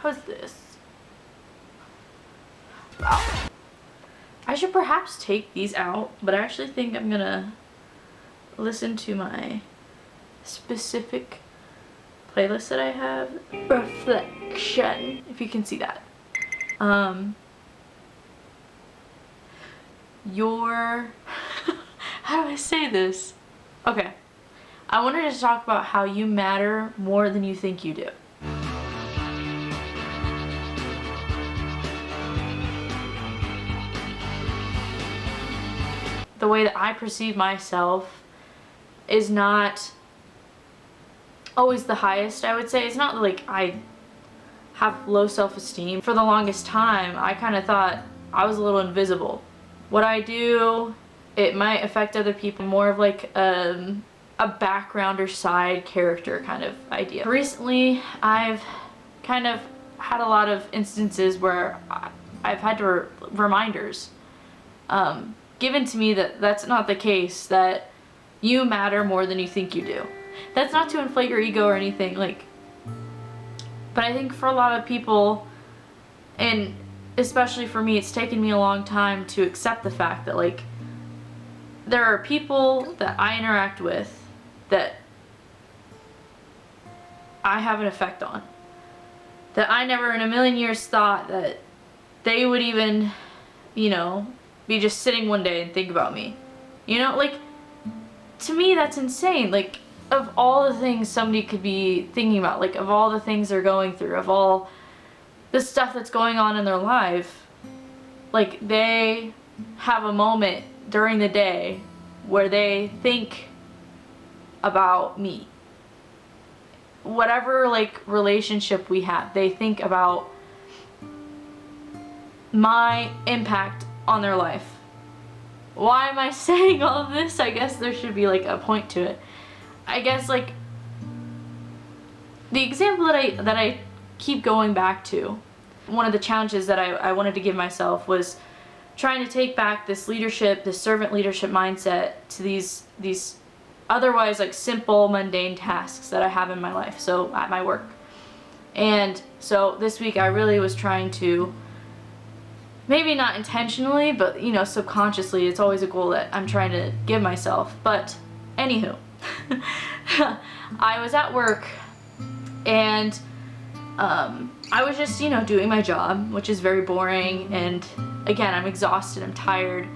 How's this? Wow. I should perhaps take these out, but I actually think I'm gonna listen to my specific playlist that I have. Reflection, if you can see that. How do I say this? Okay. I wanted to talk about how you matter more than you think you do. The way that I perceive myself is not always the highest, I would say. It's not like I have low self-esteem. For the longest time, I kind of thought I was a little invisible. What I do, it might affect other people, more of like a background or side character kind of idea. Recently, I've kind of had a lot of instances where I've had reminders given to me that that's not the case, that you matter more than you think you do. That's not to inflate your ego or anything, like, but I think for a lot of people, and especially for me, it's taken me a long time to accept the fact that, like, there are people that I interact with that I have an effect on, that I never in a million years thought that they would even, you know, be just sitting one day and think about me. You know, like, to me that's insane. Like, of all the things somebody could be thinking about, like, of all the things they're going through, of all the stuff that's going on in their life, like, they have a moment during the day where they think about me. Whatever, like, relationship we have, they think about my impact on their life. Why am I saying all of this? I guess there should be, like, a point to it. I guess, like, the example that I keep going back to, one of the challenges that I wanted to give myself was trying to take back this leadership, this servant leadership mindset to these otherwise, like, simple, mundane tasks that I have in my life, so at my work. And so this week I really was trying to, maybe not intentionally, but, you know, subconsciously, it's always a goal that I'm trying to give myself. But anywho, I was at work and I was just, you know, doing my job, which is very boring, and again, I'm exhausted, I'm tired,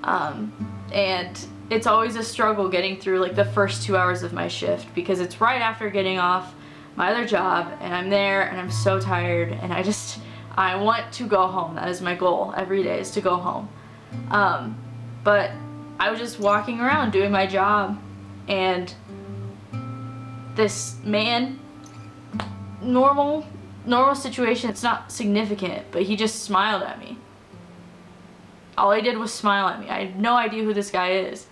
and it's always a struggle getting through, like, the first 2 hours of my shift, because it's right after getting off my other job, and I'm there and I'm so tired, and I want to go home. That is my goal every day, is to go home. But I was just walking around doing my job, and this man, normal situation, it's not significant, but he just smiled at me. All he did was smile at me. I had no idea who this guy is,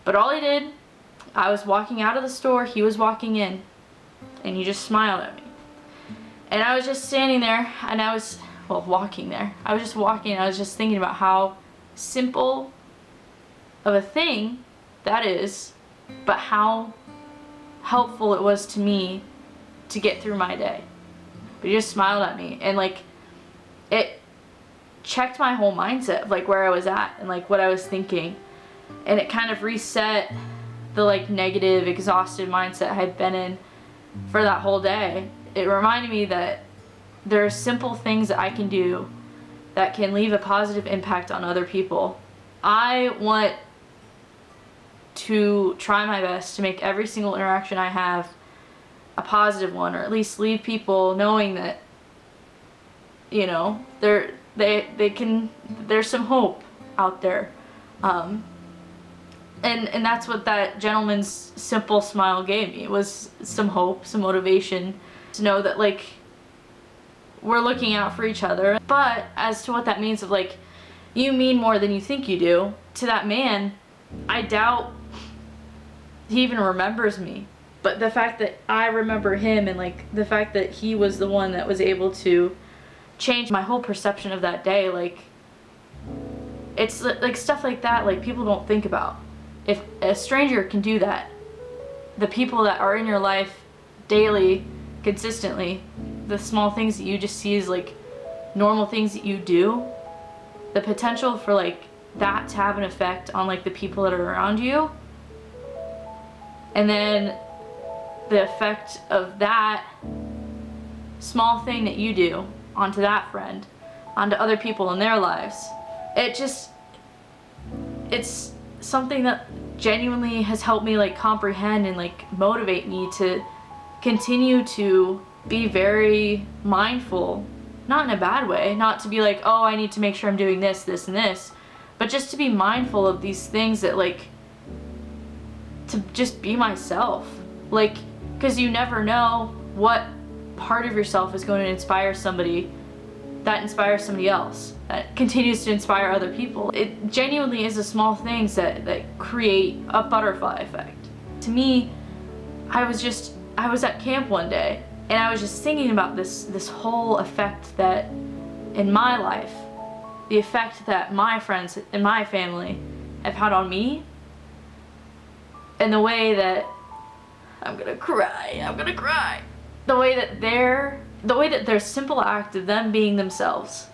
but all he did, I was walking out of the store, he was walking in, and he just smiled at me. And I was just standing there, and I was, well, walking there. I was just walking, and I was just thinking about how simple of a thing that is, but how helpful it was to me to get through my day. But he just smiled at me, and, like, it checked my whole mindset of, like, where I was at and, like, what I was thinking. And it kind of reset the, like, negative, exhausted mindset I had been in for that whole day. It reminded me that there are simple things that I can do that can leave a positive impact on other people. I want to try my best to make every single interaction I have a positive one, or at least leave people knowing that, you know, there's some hope out there. And that's what that gentleman's simple smile gave me, was some hope, some motivation to know that, like, we're looking out for each other. But as to what that means of, like, you mean more than you think you do, to that man, I doubt he even remembers me. But the fact that I remember him, and, like, the fact that he was the one that was able to change my whole perception of that day, like, it's like stuff like that, like, people don't think about. If a stranger can do that, the people that are in your life daily, consistently, the small things that you just see as like normal things that you do, the potential for like that to have an effect on like the people that are around you, and then the effect of that small thing that you do onto that friend, onto other people in their lives. It's something that genuinely has helped me like comprehend and like motivate me to continue to be very mindful, not in a bad way, not to be like, oh, I need to make sure I'm doing this, this, and this, but just to be mindful of these things that like, to just be myself. Like, because you never know what part of yourself is going to inspire somebody that inspires somebody else, that continues to inspire other people. It genuinely is the small things that create a butterfly effect. To me, I was at camp one day and I was just thinking about this whole effect that in my life, the effect that my friends and my family have had on me, and the way that I'm gonna cry. The way that their simple act of them being themselves,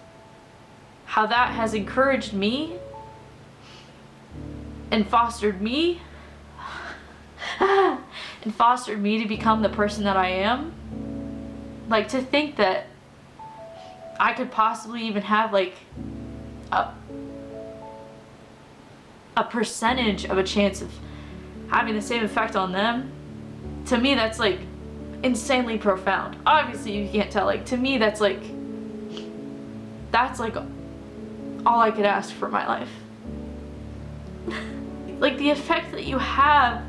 how that has encouraged me and fostered me to become the person that I am. Like, to think that I could possibly even have like a percentage of a chance of having the same effect on them, to me that's like insanely profound. Obviously you can't tell, like to me that's like all I could ask for my life. Like the effect that you have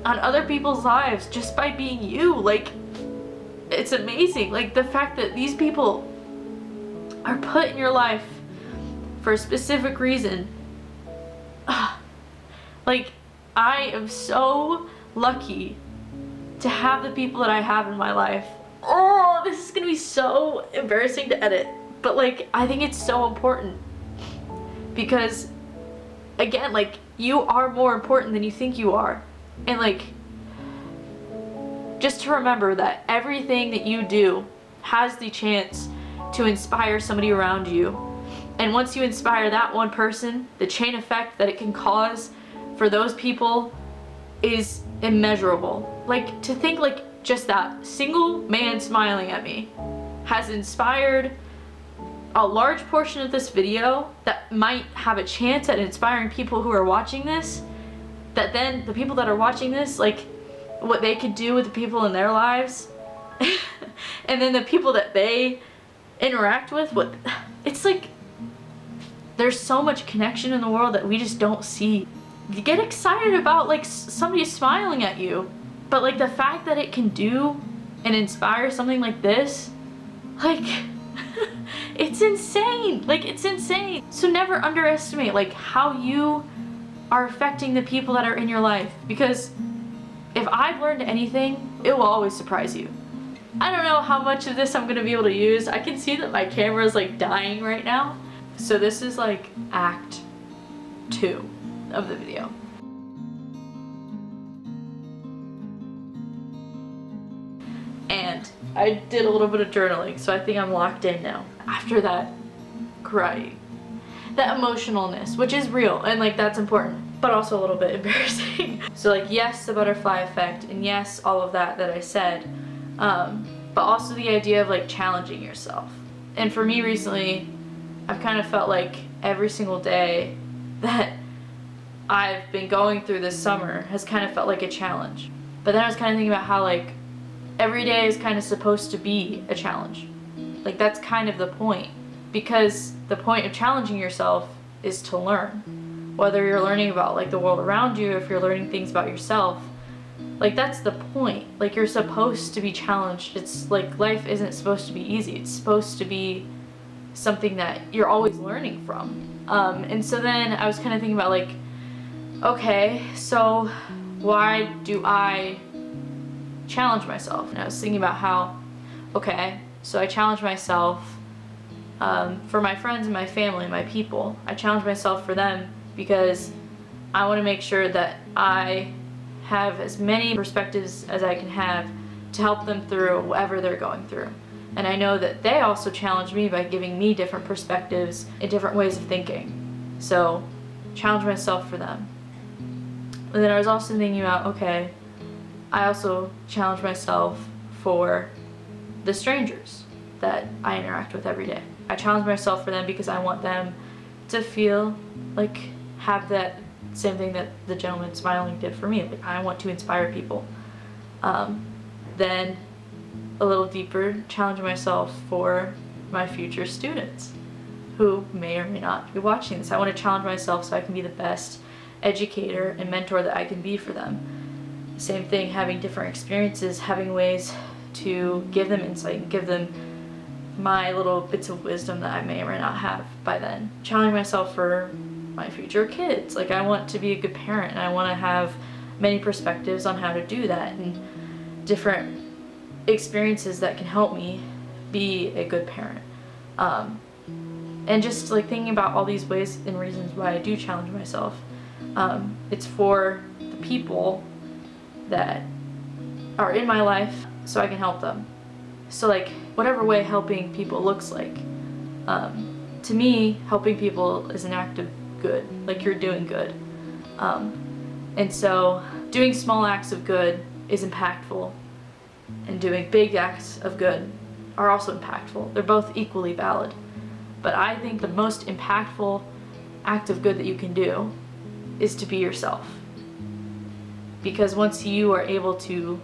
on other people's lives just by being you, like it's amazing. Like the fact that these people are put in your life for a specific reason. Like I am so lucky to have the people that I have in my life. Oh, this is gonna be so embarrassing to edit, but like I think it's so important because again, like you are more important than you think you are, and like just to remember that everything that you do has the chance to inspire somebody around you, and once you inspire that one person, the chain effect that it can cause for those people is immeasurable. Like to think like just that single man smiling at me has inspired a large portion of this video that might have a chance at inspiring people who are watching this, that then the people that are watching this, like what they could do with the people in their lives and then the people that they interact with, what it's like there's so much connection in the world that we just don't see. You get excited about like somebody smiling at you, but like the fact that it can do and inspire something like this, like it's insane. Like it's insane. So never underestimate like how you are affecting the people that are in your life, because if I've learned anything, it will always surprise you. I don't know how much of this I'm gonna be able to use. I can see that my camera is like dying right now. So this is like act 2 of the video. And I did a little bit of journaling, so I think I'm locked in now. After that crying, that emotionalness, which is real and like that's important, but also a little bit embarrassing. So like yes, the butterfly effect, and yes, all of that I said, but also the idea of like challenging yourself. And for me recently, I've kind of felt like every single day that I've been going through this summer has kind of felt like a challenge. But then I was kind of thinking about how like every day is kind of supposed to be a challenge. Like that's kind of the point, because the point of challenging yourself is to learn. Whether you're learning about like the world around you, if you're learning things about yourself, like that's the point. Like you're supposed to be challenged. It's like life isn't supposed to be easy. It's supposed to be something that you're always learning from. And so then I was kind of thinking about like, okay, so why do I challenge myself? And I was thinking about how, okay, so I challenge myself for my friends and my family, my people. I challenge myself for them because I want to make sure that I have as many perspectives as I can have to help them through whatever they're going through. And I know that they also challenge me by giving me different perspectives and different ways of thinking. So, challenge myself for them. And then I was also thinking about, okay, I also challenge myself for the strangers that I interact with every day. I challenge myself for them because I want them to feel like, have that same thing that the gentleman smiling did for me. Like, I want to inspire people. Then a little deeper, challenge myself for my future students who may or may not be watching this. I want to challenge myself so I can be the best educator and mentor that I can be for them. Same thing, having different experiences, having ways to give them insight and give them my little bits of wisdom that I may or may not have by then. Challenging myself for my future kids. Like, I want to be a good parent, and I want to have many perspectives on how to do that, and different experiences that can help me be a good parent. And just like thinking about all these ways and reasons why I do challenge myself. It's for the people that are in my life so I can help them. So like whatever way helping people looks like, to me, helping people is an act of good, like you're doing good. And so doing small acts of good is impactful, and doing big acts of good are also impactful. They're both equally valid. But I think the most impactful act of good that you can do is to be yourself. Because once you are able to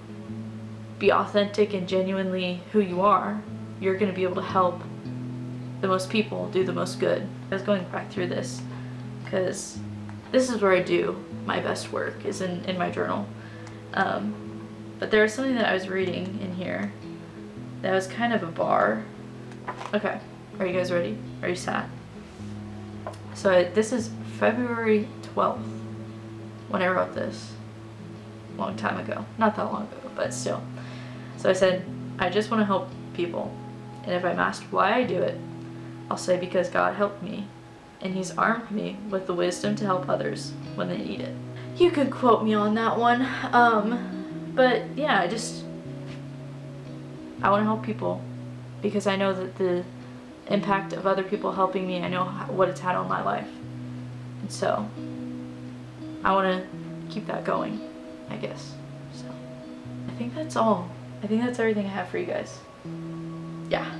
be authentic and genuinely who you are, you're going to be able to help the most people do the most good. I was going back through this because this is where I do my best work, is in my journal. But there was something that I was reading in here that was kind of a bar. Okay, are you guys ready? Are you sat? So this is February 12th when I wrote this. A long time ago. Not that long ago, but still. So I said, I just want to help people. And if I'm asked why I do it, I'll say because God helped me. And He's armed me with the wisdom to help others when they need it. You could quote me on that one. But yeah, I want to help people because I know that the impact of other people helping me, I know what it's had on my life. And so I want to keep that going, I guess. So I think that's all. I think that's everything I have for you guys. Yeah,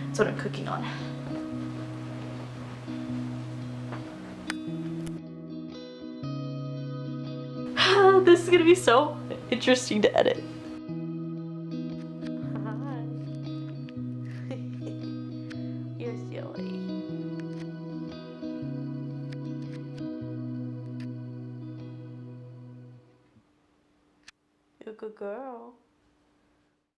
that's what I'm cooking on. This is gonna be so interesting to edit. Hi. You're silly. You're a good girl.